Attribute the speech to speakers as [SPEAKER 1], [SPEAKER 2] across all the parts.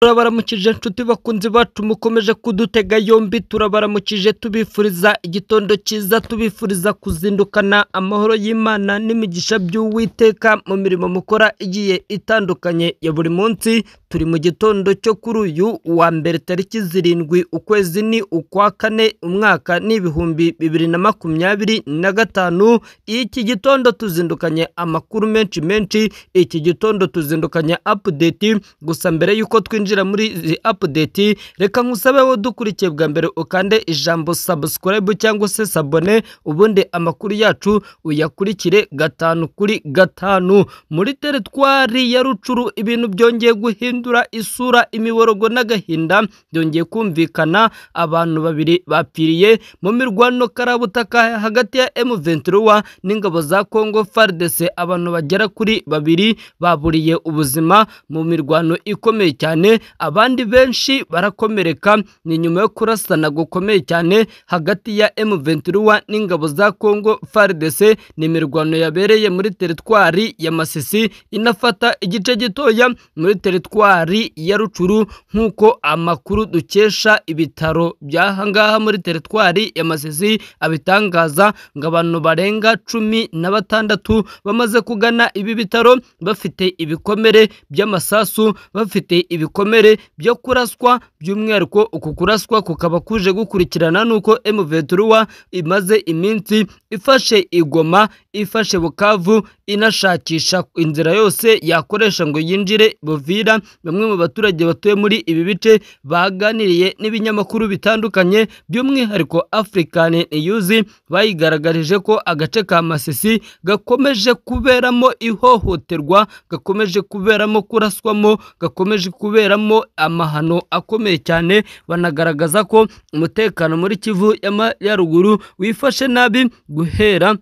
[SPEAKER 1] Turabaramukije nshuti bakunzi bacu mukomeje kudutega yombi, turabaramukije tubifuriza igitondo cyiza, tubifuriza kuzindukana amahoro y'Imana n'imigisha by'Uwiteka mu mirimo mukora igiye itandukanye ya buri munsi. Turi mu gitondo cyo kuri uyu wa mbere tariki 7 ukwezi ni ukwa kane umwaka ni 2025. Iki gitondo tuzindukanye amakuru menshi, iki gitondo tuzindukanye update. Gusa mbere yuko twinjira muri izi update, reka nkusabe wo dukurikiye bwa mbere ukande ijambo subscribe cyangwa se sabone, ubundi amakuru yacu uyakurikire 5 muri teritwari ya Rucuru. Ibintu byongeye guhindura isura, imiborogo n'agahinda byongeye kumvikana. Abantu babiri bapfiriye mu mirwano karabutaka hagati ya M23 n'ingabo za Congo FARDC. Abantu bagera kuri babiri baburiye ubuzima mu mirwano ikomeye cyane, abandi benshi barakomereka. Ni nyuma yo kurasana gukomeye cyane hagati ya M23 n'ingabo za Congo FARDC. Ni imirwano yabereye muri teritwari ya Masisi inafata igice gitoya muri teritwari ya Rucuru, nkuko amakuru dukesha ibitaro byahangaha muri teritwari ya Masisi abitangaza. Ngo abantu barenga 16 bamaze kugana ibi bitaro bafite ibikomere by'amasasu, bafite ibikomere byo kuraswa. By'umwihariko uku kuraswa kukaba kuje gukurikirana nuko M23 imaze iminsi ifashe Igoma, ifashe Bukavu, inashakisha inzira yose yakoresha ngo yinjire Buvira. Bamwe mu baturage batuye muri ibi bice baganiriye n'ibinyamakuru bitandukanye, by'umwihariko African News, bayigaragarije ko agace ka Masisi gakomeje kuberamo ihohoterwa, gakomeje kuberamo kuraswamo, gakomeje kuberamo amahano akomeye cyane. Banagaragaza ko umutekano muri Kivu ya ruguru wifashe nabi guhera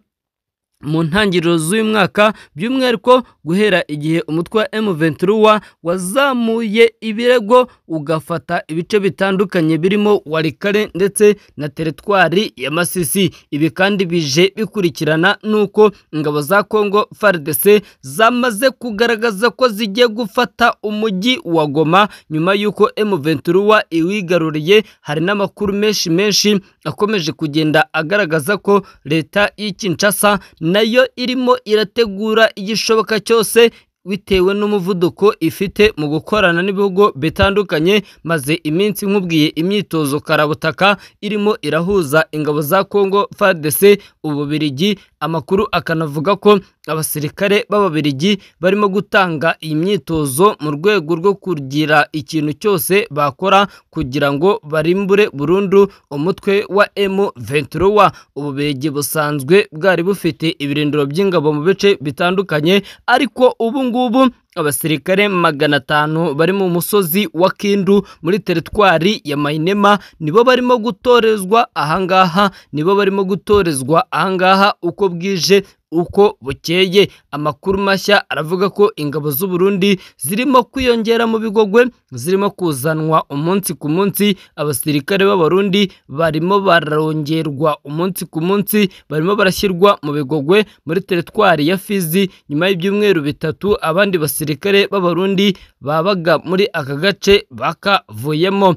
[SPEAKER 1] mu ntangiriro z'uyu mwaka, by'umwihariko guhera igihe umutwe wa M23 wazamuye ibirego ugafata ibice bitandukanye birimo Walikale ndetse na teritwari ya Masisi. Ibi kandi bije bikurikirana nuko ingabo za Congo FARDC zamaze kugaragaza ko zigiye gufata umujyi wa Goma nyuma yuko M23 iwigaruriye. Hari n'amakuru menshi akomeje kugenda agaragaza ko leta y'Kinshasa nayo irimo irategura igishoboka cyose bitewe n'umuvuduko ifite mu gukorana n'ibihugu bitandukanye. Maze iminsi nkubwiye imyitozo karabutaka irimo irahuza ingabo za Congo FARDC, Ububiligi. Amakuru akanavuga ko abasirikare b'Ababiligi barimo gutanga iyi myitozo mu rwego rwo kugira ikintu cyose bakora kugira ngo barimbure burundu umutwe wa M23. Ububiligi busanzwe bwari bufite ibirindiro by'ingabo mu bice bitandukanye, ariko ubu abasirikare 500 bari mu musozi wa Kindu muri teritwari ya Mainema nibo barimo gutorezwa ahangaha, uko bwije uko bukeye. Amakuru mashya aravuga ko ingabo z'u Burundi zirimo kwiyongera mu Bigogwe, zirimo kuzanwa umunsi ku munsi. Abasirikare b'Abarundi barimo barongerwa umunsi ku munsi, barimo barashyirwa mu Bigogwe muri teritwari ya Fizi nyuma y'ibyumweru bitatu abandi basirikare b'Abarundi babaga muri aka gace bakavuyemo.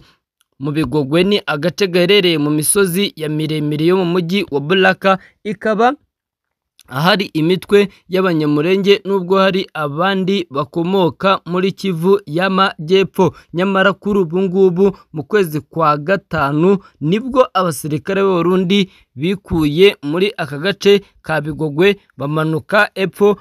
[SPEAKER 1] Mu Bigogwe ni agace gaherereye mu misozi ya miremire yo mu mujyi wa Bulaka, ikaba ahari imitwe y'Abanyamurenge nubwo hari abandi bakomoka muri Kivu y'Amajyepfo. Nyamara kuri ubu ngubu mu kwezi kwa gatanu nibwo abasirikare b'Abarundi bikuye muri aka gace ka Bigogwe bamanuka epfo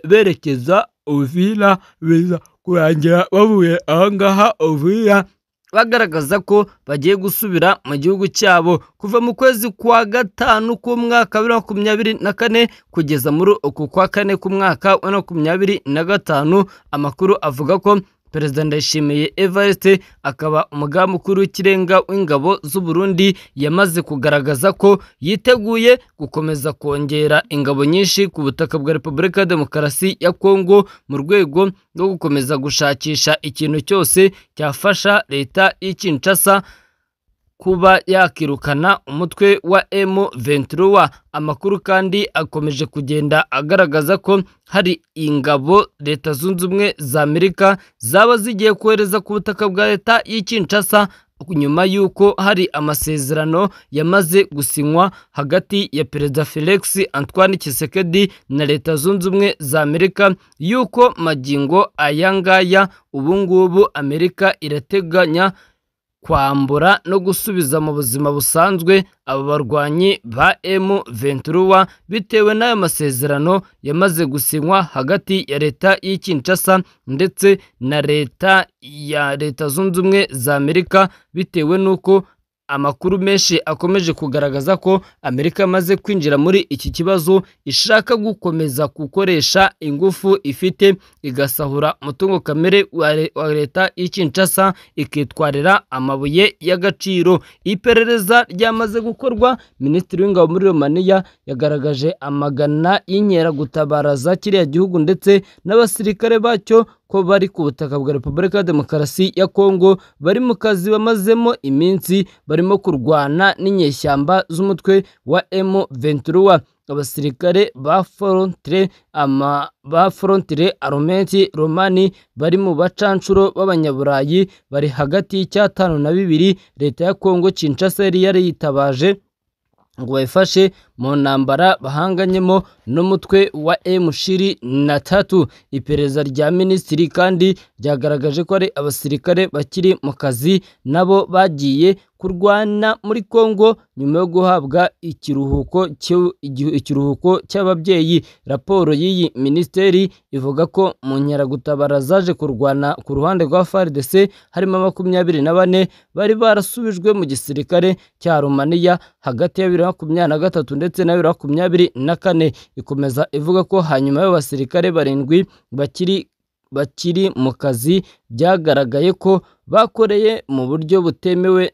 [SPEAKER 1] berekeza Uvira, biza kurangira bavuye ahangaha Uvira bagaragaza ko bagiye gusubira mu gihugu cyabo. Kuva mu kwezi kwa gatanu k'umwaka wa 2024 kugeza muri uku kwa kane k'umwaka wa 2025, amakuru avuga ko Perezida Ndayishimiye Evariste akaba umugaba mukuru w'ikirenga w'ingabo z'u Burundi yamaze kugaragaza ko yiteguye gukomeza kongera ingabo nyinshi ku butaka bwa Repubulika ya Demokarasi ya Kongo mu rwego rwo gukomeza gushakisha ikintu cyose cyafasha leta y'Kinshasa kuba yakirukana umutwe wa M23. Amakuru kandi akomeje kugenda agaragaza ko hari ingabo Leta Zunze Ubumwe za Amerika zaba zigiye kohereza ku butaka bwa leta y'i Kinshasa nyuma y'uko hari amasezerano yamaze gusinywa hagati ya Perezida Felix Antoine Tshisekedi na Leta Zunze Ubumwe za Amerika y'uko magingo aya ngaya ubu ngubu Amerika irateganya kwambura no gusubiza mu buzima busanzwe aba barwanyi ba M23 bitewe n'ayo masezerano yamaze gusinywa hagati ya leta y'i Kinshasa ndetse na leta Zunze Ubumwe za Amerika, bitewe n'uko amakuru menshi akomeje kugaragaza ko Amerika yamaze kwinjira muri iki kibazo, ishaka gukomeza gukoresha ingufu ifite igasahura umutungo kamere wa leta y'i Kinshasa, ikitwarira amabuye y'agaciro. Iperereza ryamaze gukorwa. Minisitiri w'ingabo muri Romania yagaragaje amagana y'inkeragutabara za kiriya gihugu ndetse n'abasirikare bacyo ko bari ku butaka bwa Repubulika ya Demokarasi ya Kongo, bari mu kazi bamazemo iminsi barimo kurwana n'inyeshyamba z'umutwe wa M23. Abasirikare ba Frontiere Armée Romani bari mu bacancuro b'abanyaburayi bari hagati y'Icyatanu na 2. Leta ya Kongo Kinshasa yari yitabaje ngo bayifashe mu ntambara bahanganyemo n'umutwe wa M23. Iperereza rya minisitiri kandi ryagaragaje ko ari abasirikare bakiri mu kazi nabo bagiye kurwana muri Kongo nyuma yo guhabwa ikiruhuko cy'ababyeyi. Raporo y'iyi minisiteri ivuga ko mu nkeragutabara zaje kurwana ku ruhande rwa FARDC harimo 24 bari barasubijwe mu gisirikare cya Romania hagati ya 2023 ndetse na 2024. Ikomeza ivuga ko hanyuma y'abasirikare 7 bakiri mu kazi byagaragaye ko bakoreye mu buryo butemewe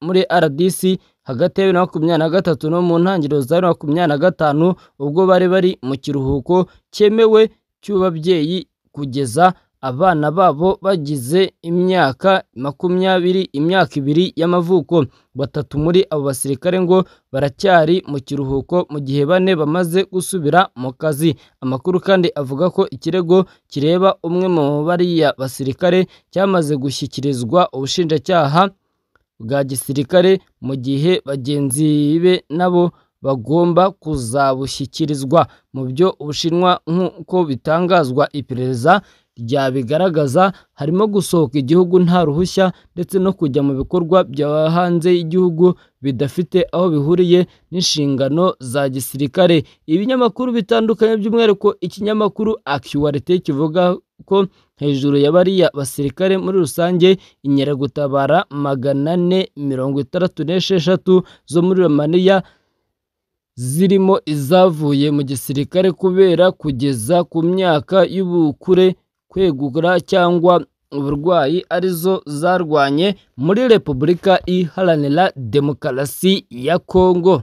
[SPEAKER 1] muri RDC hagati ya 2023 no mu ntangiriro za 2025 ubwo bari mu kiruhuko cyemewe cy'ababyeyi kugeza abana babo bagize imyaka 2 y'amavuko. 3 muri abo basirikare ngo baracyari mu kiruhuko mu gihe 4 bamaze gusubira mu kazi. Amakuru kandi avuga ko ikirego kireba umwe mu bariya basirikare cyamaze gushyikirizwa ubushinjacyaha bwa gisirikare mu gihe bagenzi be nabo bagomba kuzabushyikirizwa. Mu byo Ubushinwa nk'uko bitangazwa iperereza ryabigaragaza harimo gusohoka igihugu nta ruhushya ndetse no kujya mu bikorwa bya hanze y'igihugu bidafite aho bihuriye n'inshingano za gisirikare. Ibinyamakuru bitandukanye by'umwihariko ikinyamakuru Actualité kivuga ko hejuru ya bariya basirikare muri rusange inkeragutabara 466 zo muri Romania zirimo izavuye mu gisirikare kubera kugeza ku myaka y'ubukure, kwegura cyangwa uburwayi arizo zarwanye muri Repubulika Iharanira Demokarasi ya Kongo.